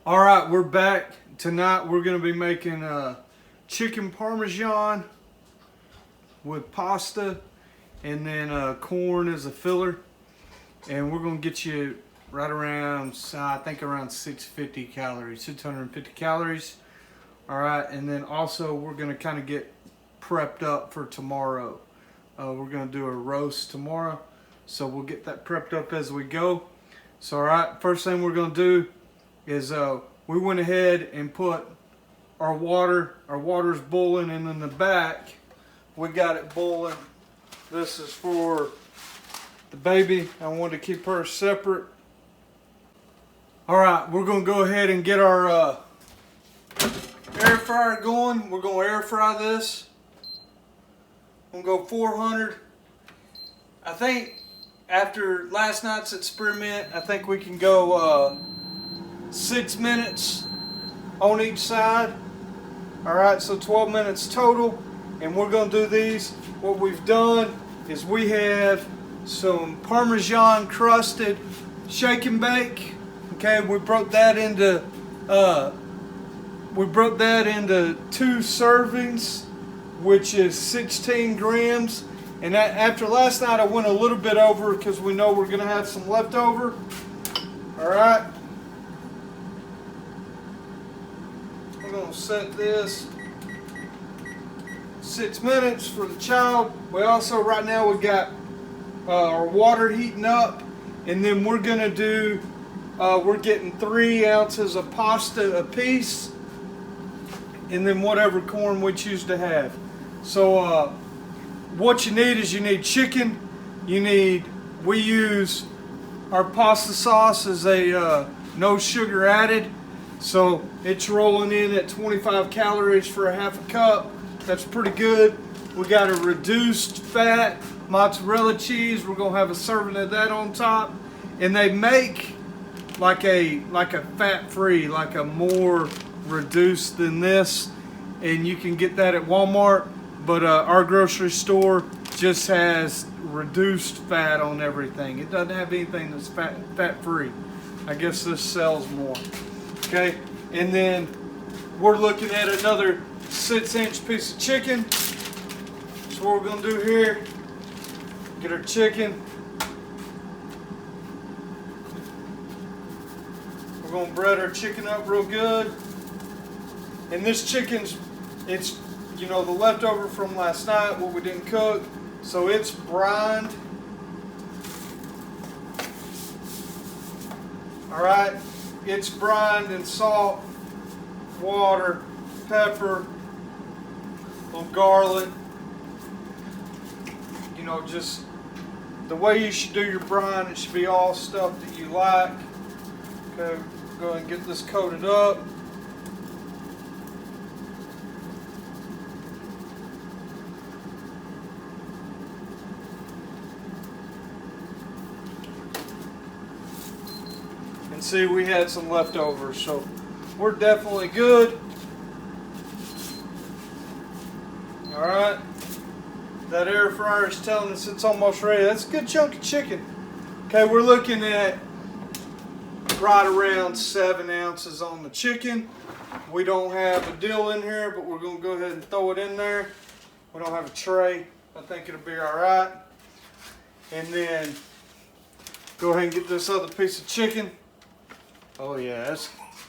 All right, we're back. Tonight we're going to be making chicken Parmesan with pasta and then corn as a filler. And we're going to get you right around, I think around 650 calories, 650 calories. All right, and then also we're going to kind of get prepped up for tomorrow. We're going to do a roast tomorrow, so we'll get that prepped up as we go. So all right, first thing we're going to do is we went ahead and put our water's boiling, and in the back we got it boiling. This is for the baby. I wanted to keep her separate. All right, we're going to go ahead and get our air fryer going. We're going to air fry this. I'm going to go 400. I think after last night's experiment, I think we can go 6 minutes on each side. All right, so 12 minutes total. And we're going to do these. What we've done is we have some Parmesan crusted shake and bake. Okay, we broke that into 2 servings, which is 16 grams. And after last night, I went a little bit over because we know we're going to have some leftover. All right. We're going to set this 6 minutes for the child. We also, right now, we got our water heating up. And then we're going to do, we're getting 3 ounces of pasta a piece. And then whatever corn we choose to have. So what you need is you need chicken. We use our pasta sauce as a no sugar added. So it's rolling in at 25 calories for a half a cup. That's pretty good. We got a reduced fat mozzarella cheese. We're gonna have a serving of that on top. And they make like a fat-free, like a more reduced than this, and you can get that at Walmart, but our grocery store just has reduced fat on everything. It doesn't have anything that's fat-free. I guess this sells more. Okay, and then we're looking at another 6-inch piece of chicken. So what we're gonna do here, get our chicken. We're gonna bread our chicken up real good. And this chicken's, it's, you know, the leftover from last night, what we didn't cook. So it's brined. All right, it's brined in salt, water, pepper, a little garlic. You know, just the way you should do your brine, it should be all stuff that you like. Okay, go ahead and get this coated up. And see, we had some leftovers, so we're definitely good. All right, that air fryer is telling us it's almost ready. That's a good chunk of chicken. Okay, we're looking at right around 7 ounces on the chicken. We don't have a dill in here, but we're going to go ahead and throw it in there. We don't have a tray. I think it'll be all right. And then go ahead and get this other piece of chicken. Oh yeah,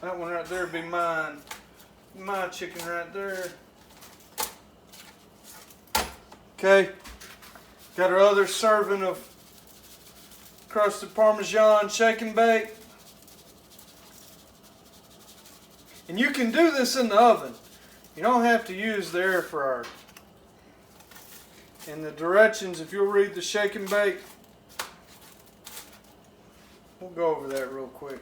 that one right there would be mine. My chicken right there. Okay, got our other serving of crusted Parmesan shake and bake. And you can do this in the oven. You don't have to use the air fryer. And the directions, if you'll read the shake and bake, we'll go over that real quick.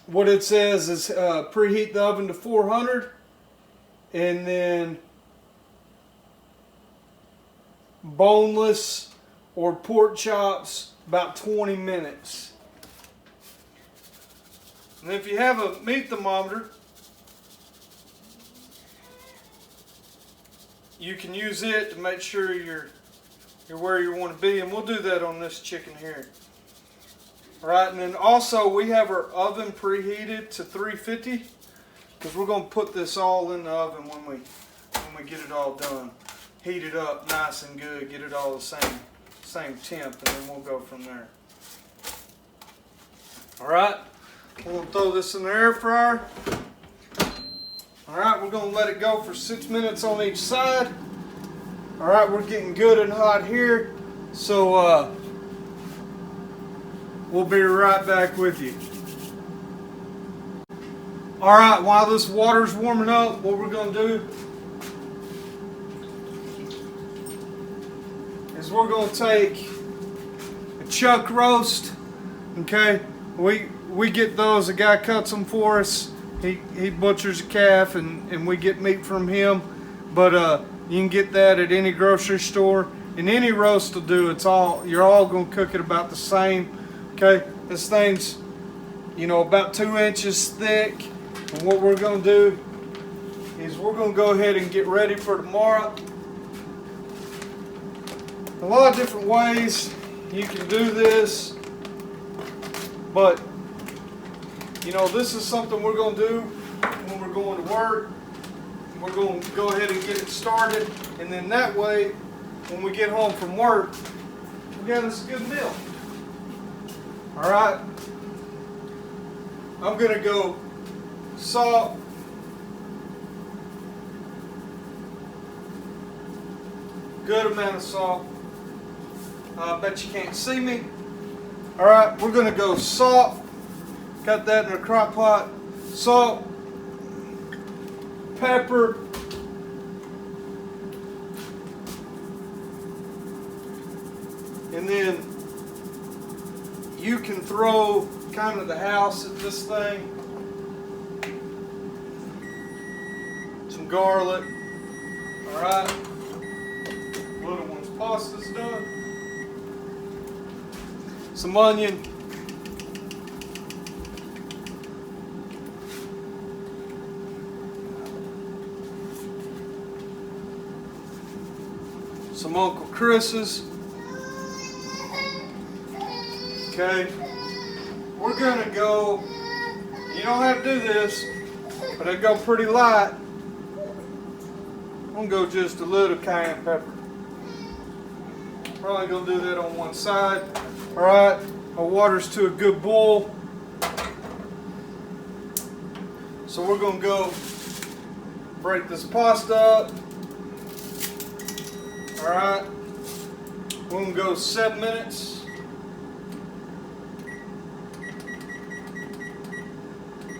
What it says is preheat the oven to 400, and then boneless or pork chops about 20 minutes. And if you have a meat thermometer, you can use it to make sure you're where you want to be, and we'll do that on this chicken here. All right, and then also we have our oven preheated to 350 because we're going to put this all in the oven when we get it all done. Heat it up nice and good, get it all the same temp, and then we'll go from there. All right, we're going to throw this in the air fryer. All right, we're going to let it go for 6 minutes on each side. All right, we're getting good and hot here, so we'll be right back with you. All right, while this water's warming up, what we're going to do is we're going to take a chuck roast. Okay, we get those. A guy cuts them for us. He butchers a calf, and we get meat from him. But you can get that at any grocery store, and any roast will do. You're all gonna cook it about the same. Okay, this thing's, about 2 inches thick. And what we're gonna do is we're gonna go ahead and get ready for tomorrow. A lot of different ways you can do this, but this is something we're gonna do when we're going to work. We're going to go ahead and get it started, and then that way, when we get home from work, we got us a good meal. All right, I'm going to go salt, good amount of salt. I bet you can't see me. All right, we're going to go salt, got that in a crock pot, salt, pepper, and then you can throw kind of the house at this thing. Some garlic. All right, little one's pasta's done. Some onion. Some Uncle Chris's. Okay, we're gonna go, you don't have to do this, but I go pretty light. I'm gonna go just a little cayenne pepper. Probably gonna do that on one side. All right, our water's to a good boil. So we're gonna go break this pasta up. All right, we're gonna go 7 minutes.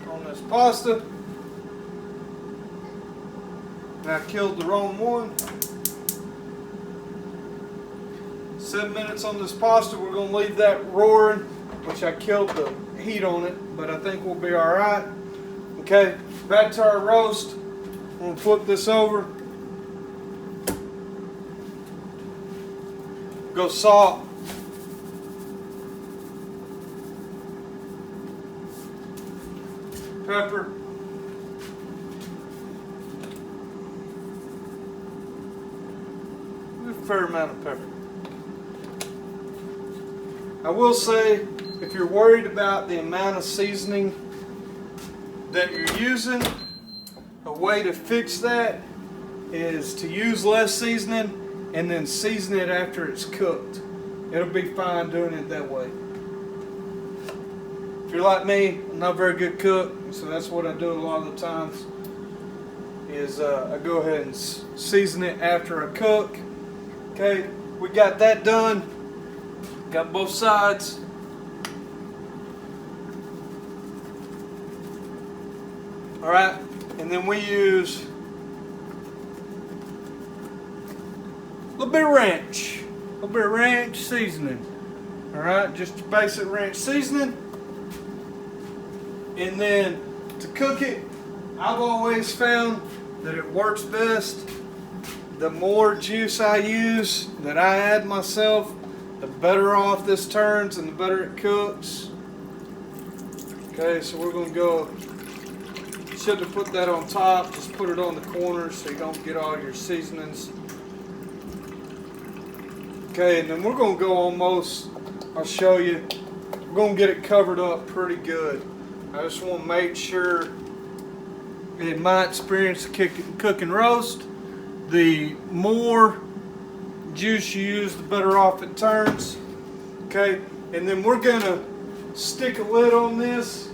On this pasta. And I killed the wrong one. 7 minutes on this pasta. We're gonna leave that roaring, which I killed the heat on it, but I think we'll be all right. Okay, back to our roast. I'm gonna flip this over. Go salt. Pepper. A fair amount of pepper. I will say, if you're worried about the amount of seasoning that you're using, a way to fix that is to use less seasoning and then season it after it's cooked. It'll be fine doing it that way. If you're like me, I'm not a very good cook, so that's what I do a lot of the times, is I go ahead and season it after I cook. Okay, we got that done. Got both sides. All right, and then we use a little bit of ranch seasoning. All right, just your basic ranch seasoning. And then to cook it, I've always found that it works best. The more juice I use, that I add myself, the better off this turns and the better it cooks. Okay, so we're gonna go shouldn't have put that on top. Just put it on the corners so you don't get all your seasonings. Okay, and then we're going to go almost, I'll show you, we're going to get it covered up pretty good. I just want to make sure, in my experience of cook and roast, the more juice you use, the better off it turns. Okay, and then we're going to stick a lid on this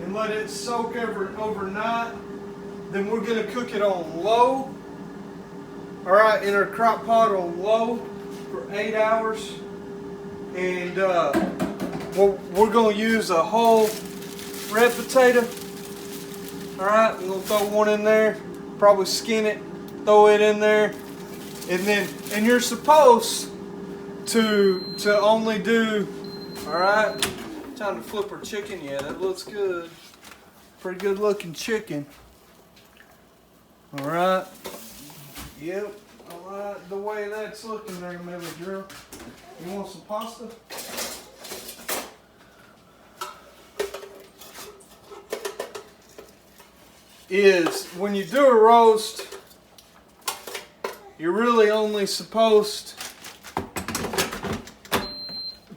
and let it soak overnight. Then we're going to cook it on low. All right, in our crock pot on low for 8 hours. And we're going to use a whole red potato. All right, we're going to throw one in there. Probably skin it, throw it in there. And you're supposed to only do, all right, time to flip our chicken. Yeah, that looks good. Pretty good looking chicken. All right. Yep, I like the way that's looking there, maybe, Drew. You want some pasta? Is when you do a roast, you're really only supposed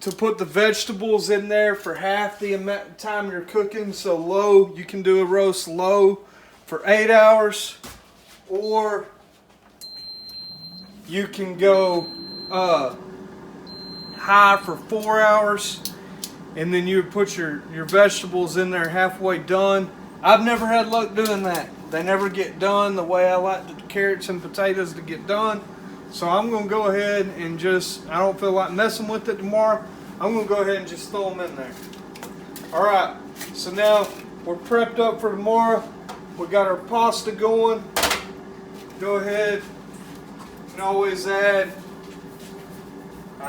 to put the vegetables in there for half the amount of time you're cooking. So low, you can do a roast low for 8 hours, or you can go high for 4 hours, and then you put your vegetables in there halfway done. I've never had luck doing that. They never get done the way I like the carrots and potatoes to get done. So I'm going to go ahead and just, I don't feel like messing with it tomorrow. I'm going to go ahead and just throw them in there. All right, so now we're prepped up for tomorrow. We got our pasta going. Go ahead. You can always add,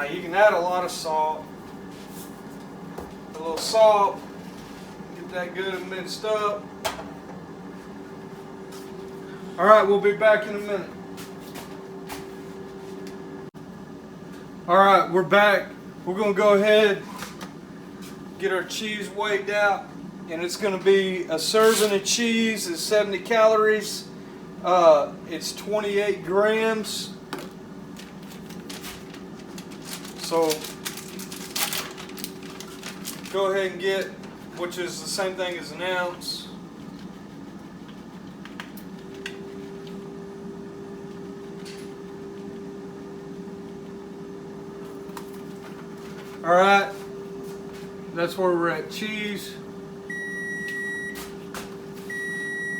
you can add a lot of salt. A little salt, get that good and mixed up. All right, we'll be back in a minute. All right, we're back. We're gonna go ahead, get our cheese weighed out, and it's gonna be a serving of cheese is 70 calories. It's 28 grams. So go ahead and get, which is the same thing as an ounce. All right, that's where we're at, cheese.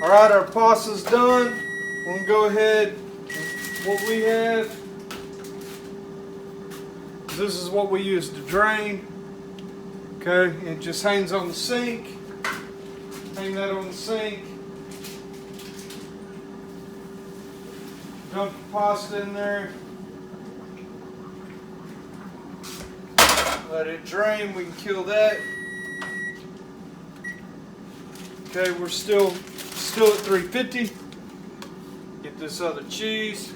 All right, our pasta's done. We're gonna go ahead, what we have, this is what we use to drain. Okay, it just hangs on the sink. Hang that on the sink. Dump the pasta in there. Let it drain, we can kill that. Okay, we're still at 350. Get this other cheese.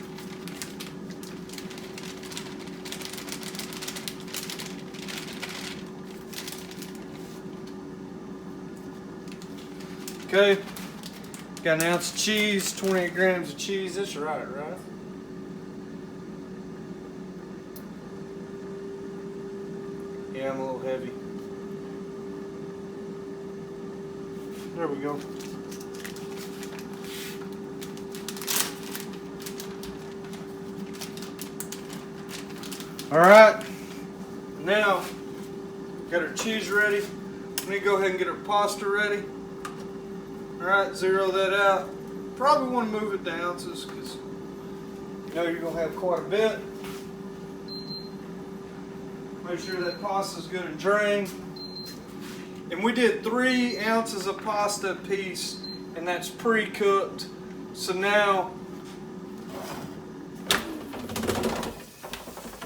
Okay, got an ounce of cheese, 28 grams of cheese. That's right? Yeah, I'm a little heavy. There we go. All right, now got our cheese ready. Let me go ahead and get our pasta ready. All right, zero that out. Probably want to move it to ounces because you know you're going to have quite a bit. Make sure that pasta's good and drained. And we did 3 ounces of pasta a piece, and that's pre-cooked. So now,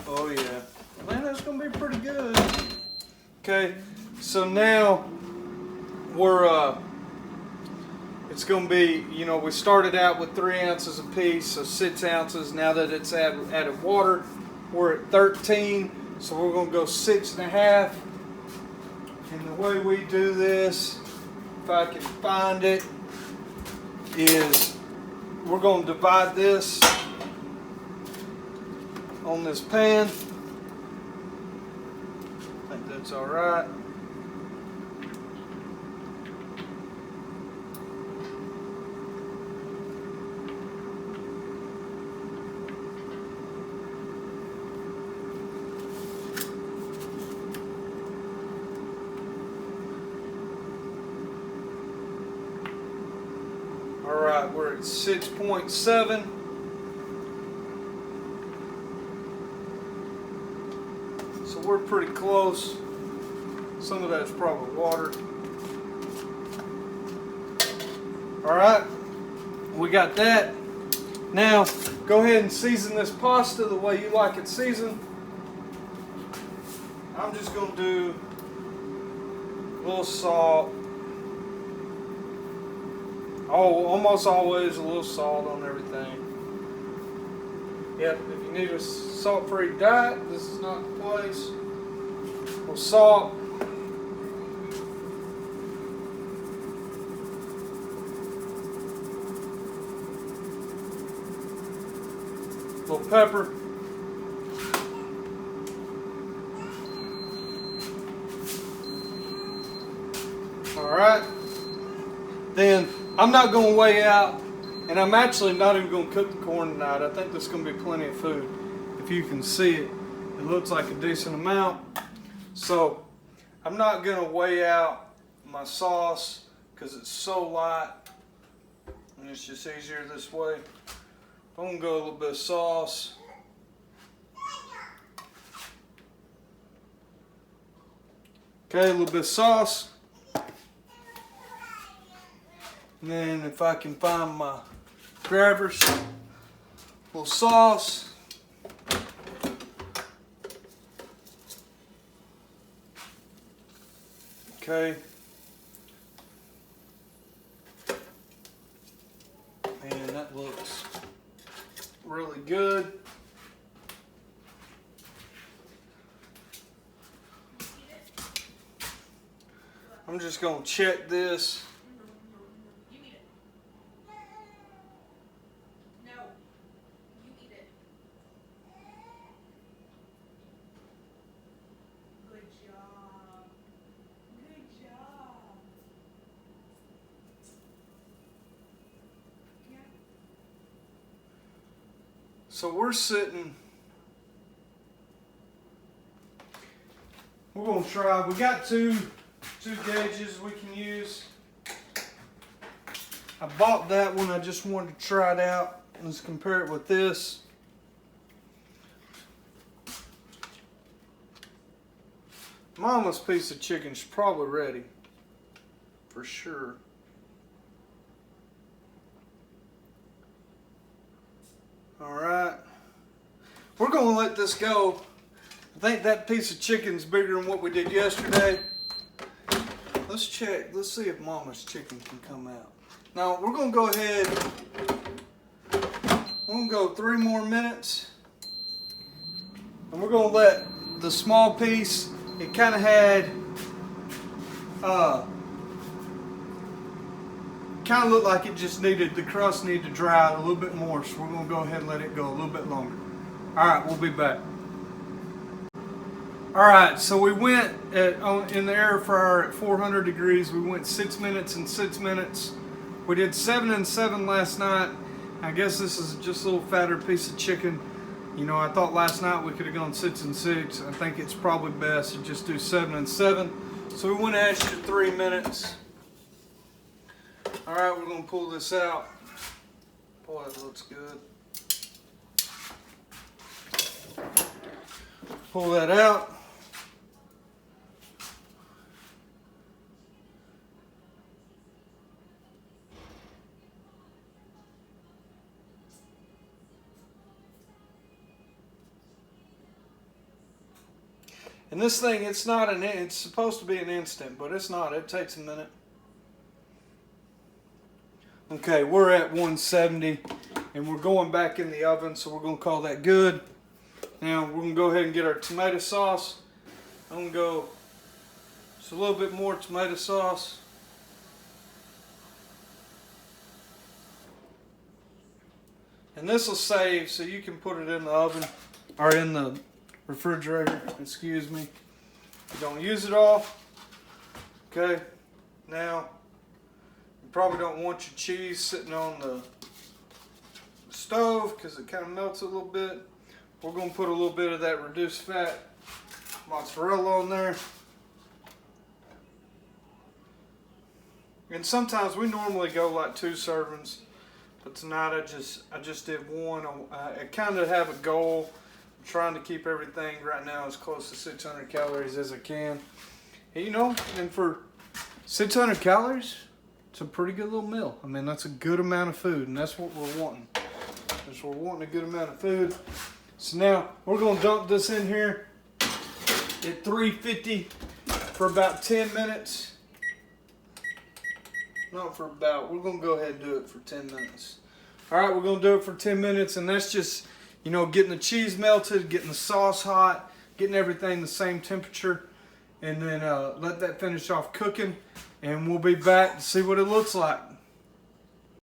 oh yeah, man, that's going to be pretty good. Okay, so now we're it's going to be, you know, we started out with 3 ounces a piece, so 6 ounces. Now that it's added water, we're at 13. So we're going to go 6.5. And the way we do this, if I can find it, is we're going to divide this on this pan. I think that's all right. All right, we're at 6.7. So we're pretty close. Some of that's probably water. All right, we got that. Now, go ahead and season this pasta the way you like it seasoned. I'm just gonna do a little salt. Oh, almost always a little salt on everything. Yep, if you need a salt-free diet, this is not the place. A little salt. A little pepper. All right. Then I'm not going to weigh out, and I'm actually not even going to cook the corn tonight. I think there's going to be plenty of food. If you can see it, it looks like a decent amount. So I'm not going to weigh out my sauce because it's so light, and it's just easier this way. I'm going to go a little bit of sauce. Okay, a little bit of sauce. And then if I can find my grabbers, a little sauce. Okay. And that looks really good. I'm just going to check this. So we're sitting, we're going to try, we got two gauges we can use. I bought that one, I just wanted to try it out. Let's compare it with this. Mama's piece of chicken's probably ready, for sure. All right, we're going to let this go. I think that piece of chicken's bigger than what we did yesterday. Let's check. Let's see if Mama's chicken can come out. Now, we're going to go ahead. We're going to go 3 more minutes. And we're going to let the small piece, it kind of had, kind of looked like it just needed, the crust needed to dry out a little bit more, so we're going to go ahead and let it go a little bit longer. Alright, we'll be back. Alright, so we went in the air fryer at 400 degrees. We went 6 minutes and 6 minutes. We did 7 and 7 last night. I guess this is just a little fatter piece of chicken. You know, I thought last night we could have gone 6 and 6. I think it's probably best to just do 7 and 7. So we went an extra 3 minutes. Alright, we're going to pull this out. Boy, that looks good. Pull that out. And this thing, it's supposed to be an instant, but it's not. It takes a minute. Okay, we're at 170 and we're going back in the oven, so we're going to call that good. Now we're going to go ahead and get our tomato sauce. I'm going to go just a little bit more tomato sauce. And this will save, so you can put it in the oven, or in the refrigerator, excuse me. You don't use it all. Okay, now, you probably don't want your cheese sitting on the stove because it kind of melts a little bit. We're going to put a little bit of that reduced fat mozzarella on there. And sometimes we normally go like 2 servings, but tonight I just did 1. I kind of have a goal. I'm trying to keep everything right now as close to 600 calories as I can. And, you know, and for 600 calories, it's a pretty good little meal. I mean, that's a good amount of food, and that's what we're wanting. We're wanting a good amount of food. So now we're going to dump this in here at 350 for about 10 minutes. Not for about, we're going to go ahead and do it for 10 minutes. Alright, we're going to do it for 10 minutes, and that's just, you know, getting the cheese melted, getting the sauce hot, getting everything the same temperature, and then let that finish off cooking, and we'll be back to see what it looks like.